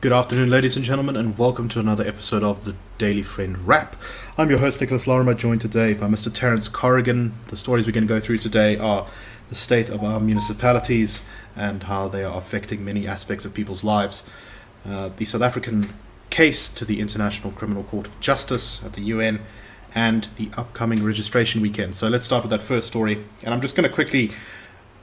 Good afternoon, ladies and gentlemen, and welcome to another episode of the Daily Friend Wrap. I'm your host, Nicholas Lorimer, joined today by Mr. Terence Corrigan. The stories we're going to go through today are the state of our municipalities and how they are affecting many aspects of people's lives, the South African case to the International Criminal Court of Justice at the UN, and the upcoming registration weekend. So let's start with that first story, and I'm just going to quickly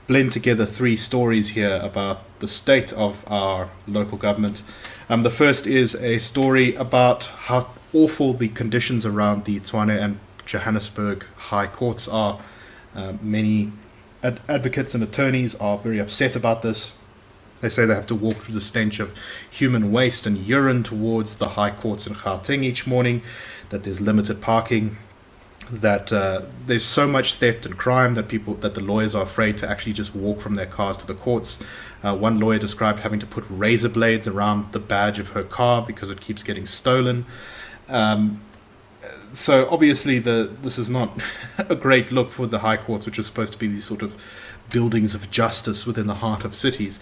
blend together three stories here about the state of our local government. The first is a story about how awful the conditions around the Tshwane and Johannesburg high courts are. Many advocates and attorneys are very upset about this. They say they have to walk through the stench of human waste and urine towards the high courts in Gauteng each morning, that there's limited parking, that there's so much theft and crime that the lawyers are afraid to actually just walk from their cars to the courts. One lawyer described having to put razor blades around the badge of her car because it keeps getting stolen. So obviously this is not a great look for the high courts, which are supposed to be these sort of buildings of justice within the heart of cities.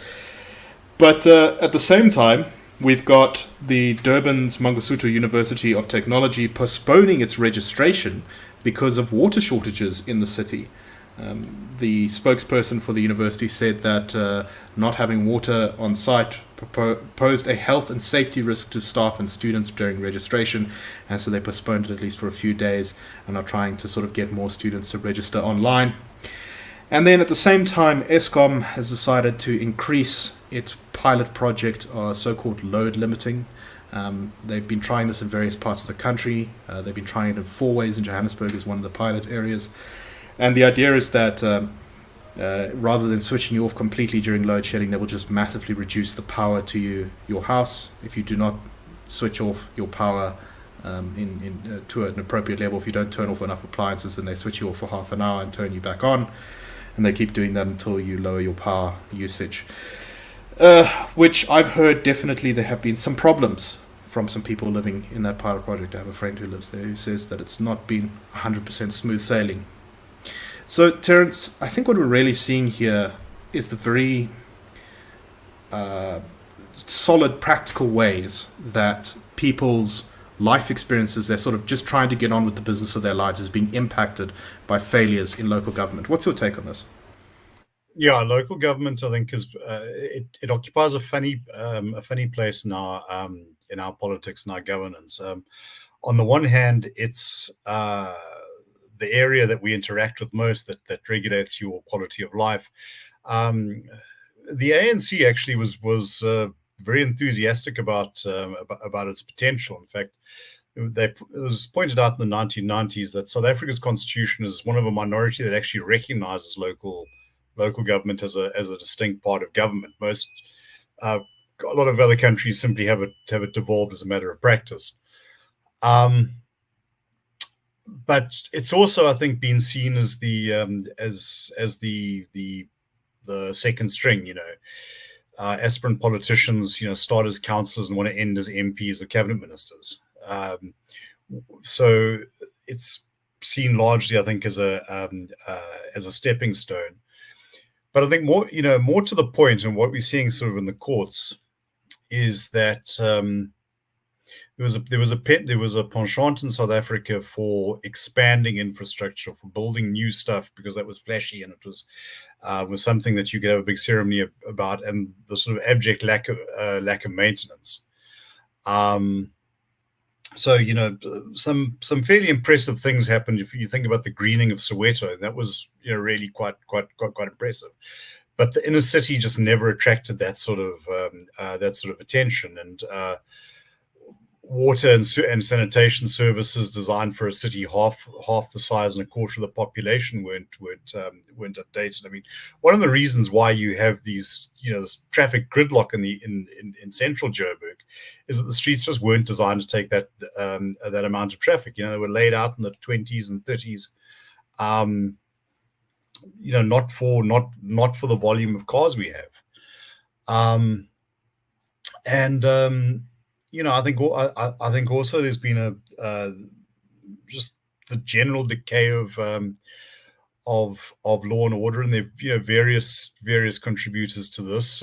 But at the same time, we've got the Durban's Mangosuthu University of Technology postponing its registration because of water shortages in the city. The spokesperson for the university said that not having water on site posed a health and safety risk to staff and students during registration, and so they postponed it at least for a few days and are trying to sort of get more students to register online. And then at the same time, Eskom has decided to increase its pilot project, so-called load limiting. They've been trying this in various parts of the country. They've been trying it in 4 ways, and Johannesburg is one of the pilot areas. And the idea is that rather than switching you off completely during load shedding, they will just massively reduce the power to your house. If you do not switch off your power to an appropriate level, if you don't turn off enough appliances, then they switch you off for half an hour and turn you back on. And they keep doing that until you lower your power usage. Which I've heard definitely there have been some problems from some people living in that pilot project. I have a friend who lives there who says that it's not been 100% smooth sailing. So, Terence, I think what we're really seeing here is the very solid, practical ways that people's life experiences, they're sort of just trying to get on with the business of their lives, is being impacted by failures in local government. What's your take on this? Yeah, local government, I think, is it occupies a funny place in our politics and our governance. On the one hand, it's the area that we interact with most that regulates your quality of life. The ANC actually was very enthusiastic about its potential. In fact, it was pointed out in the 1990s that South Africa's constitution is one of a minority that actually recognizes local government as a distinct part of government. A lot of other countries simply have it devolved as a matter of practice. But it's also, I think, been seen as the second string. Aspirant politicians, start as councillors and want to end as MPs or cabinet ministers. So it's seen largely, I think, as a stepping stone. But I think more to the point, and what we're seeing sort of in the courts is that there was a penchant in South Africa for expanding infrastructure, for building new stuff because that was flashy and it was something that you could have a big ceremony about, and the sort of abject lack of maintenance. So some fairly impressive things happened. If you think about the greening of Soweto, that was really quite impressive. But the inner city just never attracted that sort of attention. And water and sanitation services designed for a city half the size and a quarter of the population weren't updated. I mean, one of the reasons why you have these this traffic gridlock in central Joburg is that the streets just weren't designed to take that amount of traffic. They were laid out in the 20s and 30s, not for the volume of cars we have. I think also there's been just the general decay of law and order, and there are various contributors to this.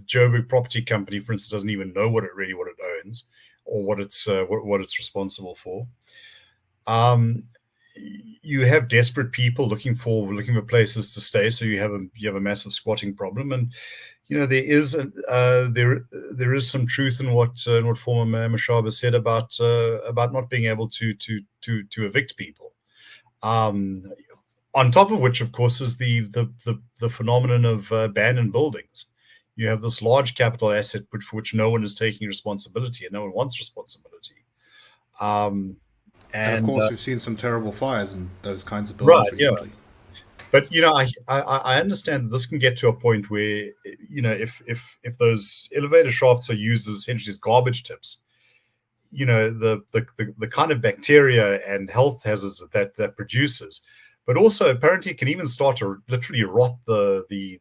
Joburg Property Company, for instance, doesn't even know what it owns or what it's responsible for. You have desperate people looking for places to stay, so you have a massive squatting problem, and there is some truth in what former Mayor Mashaba said about not being able to evict people. On top of which, of course, is the phenomenon of abandoned buildings. You have this large capital asset for which no one is taking responsibility, and no one wants responsibility. And of course, we've seen some terrible fires in those kinds of right, buildings recently. Yeah. But I understand that this can get to a point where if those elevator shafts are used as essentially as garbage tips, the kind of bacteria and health hazards that produces, but also apparently it can even start to literally rot the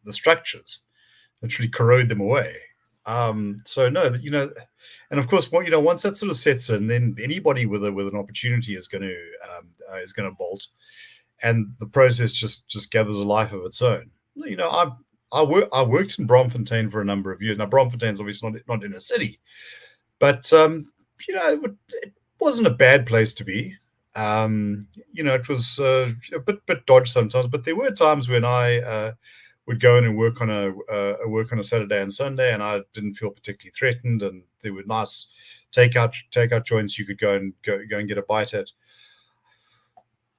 structures, literally corrode them away. So no, and of course, once that sort of sets in, then anybody with an opportunity is going to bolt, and the process just gathers a life of its own. I worked in Braamfontein for a number of years. Now Braamfontein's obviously not in a city, but it wasn't a bad place to be. It was a bit dodgy sometimes, but there were times when I would go in and work on a Saturday and Sunday, and I didn't feel particularly threatened, and there were nice takeout joints you could go and get a bite at.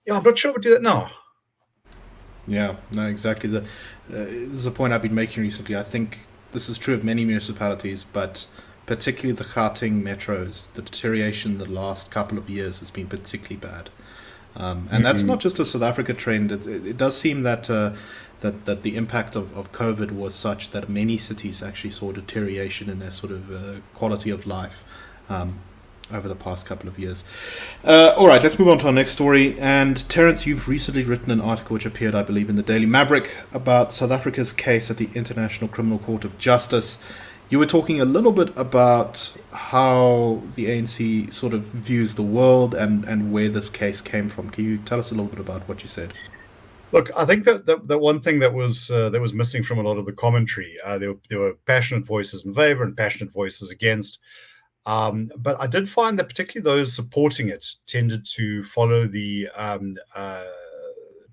Yeah, I'm not sure I would do that now. Yeah, no, exactly. This is a point I've been making recently. I think this is true of many municipalities, but particularly the Gauteng metros. The deterioration in the last couple of years has been particularly bad. And that's not just a South Africa trend. It does seem that that the impact of COVID was such that many cities actually saw deterioration in their sort of quality of life over the past couple of years. All right, let's move on to our next story. And Terence, you've recently written an article which appeared, I believe, in the Daily Maverick about South Africa's case at the International Criminal Court of Justice. You were talking a little bit about how the ANC sort of views the world and where this case came from. Can you tell us a little bit about what you said? Look, I think that one thing that was missing from a lot of the commentary, there were passionate voices in favor and passionate voices against. But I did find that particularly those supporting it tended to follow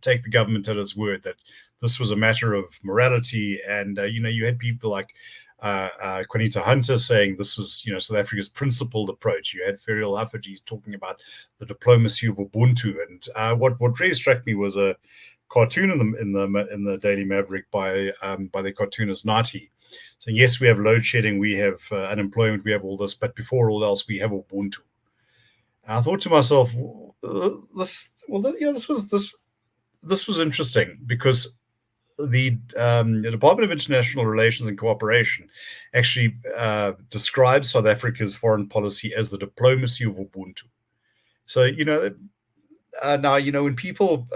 take the government at its word that this was a matter of morality. And, you had people like Juanita Hunter saying this is, South Africa's principled approach. You had Ferial Haffajee talking about the diplomacy of Ubuntu. And what really struck me was a cartoon in the Daily Maverick by the cartoonist Nati. So yes, we have load shedding, we have unemployment, we have all this, but before all else, we have Ubuntu. And I thought to myself, this was interesting because the Department of International Relations and Cooperation actually describes South Africa's foreign policy as the diplomacy of Ubuntu. So now when people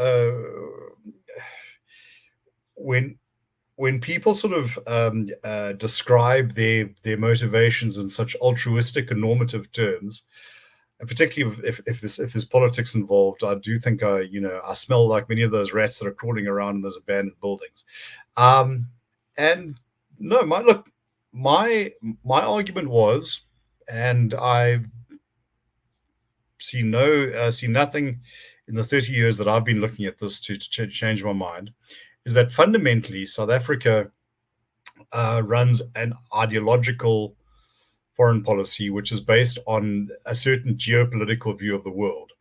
when people sort of describe their motivations in such altruistic and normative terms, and particularly if there's politics involved, I do think I smell like many of those rats that are crawling around in those abandoned buildings. And no, my argument was, and I see nothing in the 30 years that I've been looking at this to change my mind, is that fundamentally South Africa runs an ideological foreign policy which is based on a certain geopolitical view of the world.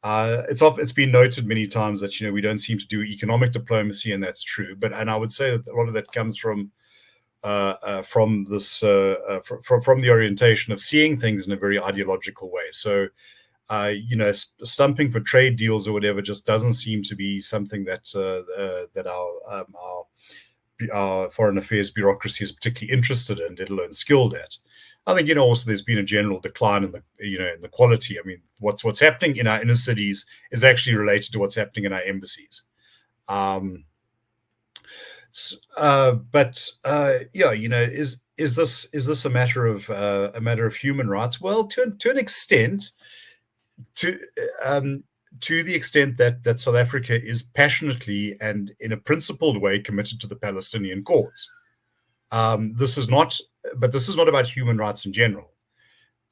It's been noted many times that we don't seem to do economic diplomacy, and that's true. And I would say that a lot of that comes from the orientation of seeing things in a very ideological way. So stumping for trade deals or whatever just doesn't seem to be something that our foreign affairs bureaucracy is particularly interested in, let alone skilled at. I think also there's been a general decline in the quality. I mean, what's happening in our inner cities is actually related to what's happening in our embassies. Is this a matter of human rights? Well, to an extent. to to the extent that South Africa is passionately and in a principled way committed to the Palestinian cause. This is not, but this is not about human rights in general.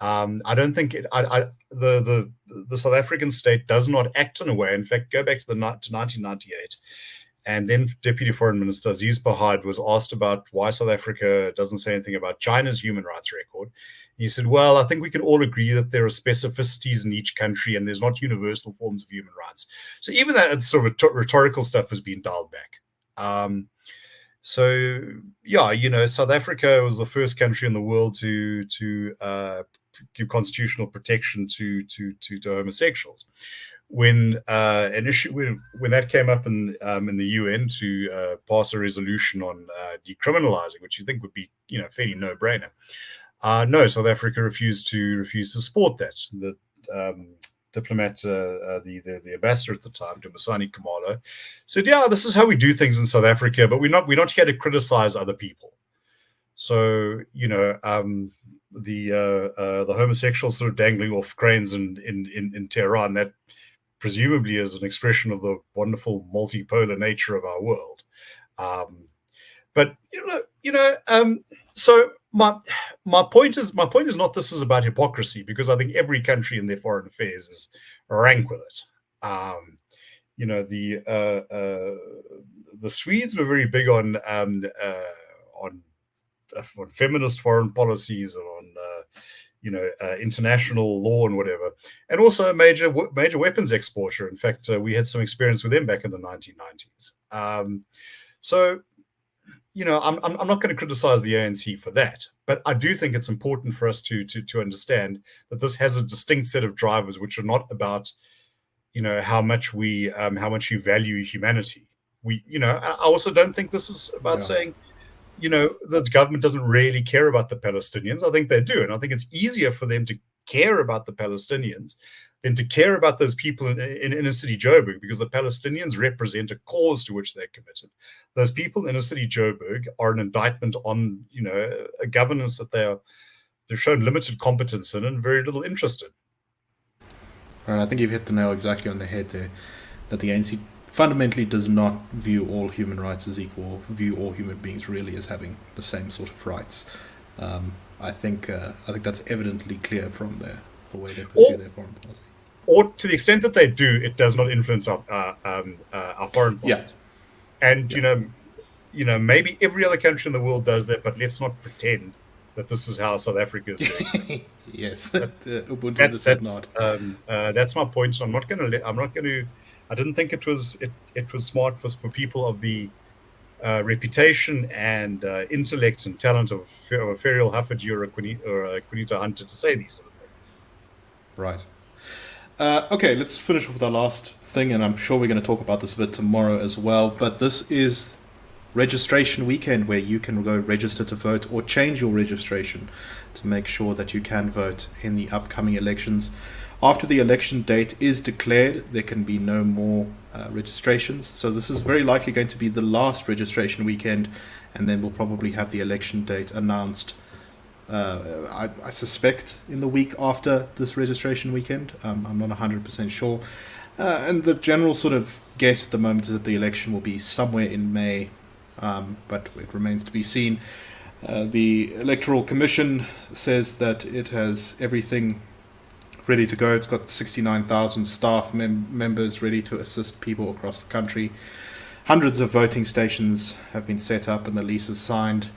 I don't think the South African state does not act in a way. In fact, go back to 1998, and then Deputy Foreign Minister Aziz Bahad was asked about why South Africa doesn't say anything about China's human rights record. He said, "Well, I think we can all agree that there are specificities in each country, and there's not universal forms of human rights." So even that sort of rhetorical stuff has been dialed back. So yeah, South Africa was the first country in the world to give constitutional protection to homosexuals. When when that came up in the UN to pass a resolution on decriminalizing, which you think would be fairly no brainer, no, South Africa refused to support that. The diplomat, the ambassador at the time, Dumisani Khumalo, said, "Yeah, this is how we do things in South Africa, but we're not here to criticize other people." So the homosexuals sort of dangling off cranes in Tehran, that presumably is an expression of the wonderful multipolar nature of our world. But so my point is not this is about hypocrisy, because I think every country in their foreign affairs is rank with it. The Swedes were very big on feminist foreign policies, and on international law and whatever, and also a major weapons exporter. In fact, we had some experience with them back in the 1990s. So I'm not going to criticize the ANC for that, but I do think it's important for us to understand that this has a distinct set of drivers, which are not about how much we value humanity. I also don't think this is about saying the government doesn't really care about the Palestinians. I think they do, and I think it's easier for them to care about the Palestinians than to care about those people in inner city Joburg, because the Palestinians represent a cause to which they're committed. Those people in inner city Joburg are an indictment on a governance that they've shown limited competence in and very little interest in. Right, I think you've hit the nail exactly on the head there, that the ANC fundamentally does not view all human rights as equal, view all human beings really as having the same sort of rights. I think that's evidently clear from the way they pursue their foreign policy. Or to the extent that they do, it does not influence our foreign policy. Yes. And maybe every other country in the world does that, but let's not pretend that this is how South Africa is doing. Yes, that's my point. So I'm not going to. I didn't think it was smart for people of the reputation and intellect and talent of a Ferial Hafford or a Quinita Hunter to say these sort of things. Right. Okay, let's finish with our last thing, and I'm sure we're going to talk about this a bit tomorrow as well. But this is registration weekend, where you can go register to vote or change your registration to make sure that you can vote in the upcoming elections. After the election date is declared, there can be no more registrations. So this is very likely going to be the last registration weekend, and then we'll probably have the election date announced, I suspect, in the week after this registration weekend. I'm not 100% sure. And the general sort of guess at the moment is that the election will be somewhere in May, but it remains to be seen. The Electoral Commission says that it has everything ready to go. It's got 69,000 staff members ready to assist people across the country. Hundreds of voting stations have been set up and the leases signed.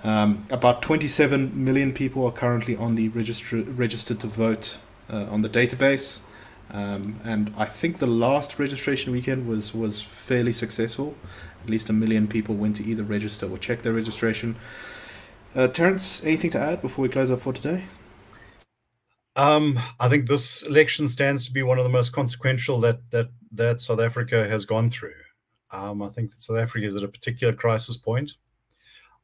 About 27 million people are currently on the registered to vote on the database. And I think the last registration weekend was fairly successful. At least 1 million people went to either register or check their registration. Terence, anything to add before we close up for today? I think this election stands to be one of the most consequential that South Africa has gone through. I think that South Africa is at a particular crisis point.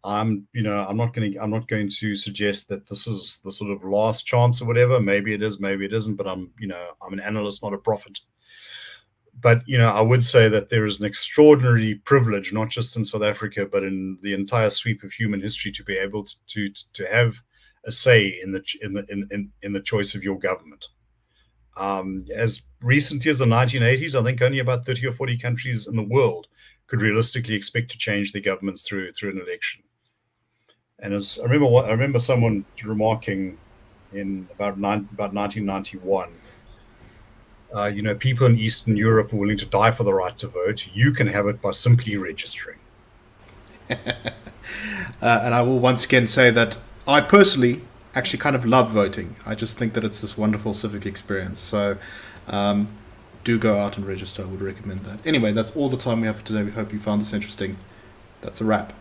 I'm not going to suggest that this is the sort of last chance or whatever. Maybe it is, maybe it isn't. But I'm an analyst, not a prophet. But I would say that there is an extraordinary privilege, not just in South Africa, but in the entire sweep of human history, to be able to have a say in the choice of your government. As recently as the 1980s, I think only about 30 or 40 countries in the world could realistically expect to change their governments through an election. And as I remember someone remarking in about 1991, people in Eastern Europe are willing to die for the right to vote. You can have it by simply registering. And I will once again say that I personally actually kind of love voting. I just think that it's this wonderful civic experience. So do go out and register. I would recommend that. Anyway, that's all the time we have for today. We hope you found this interesting. That's a wrap.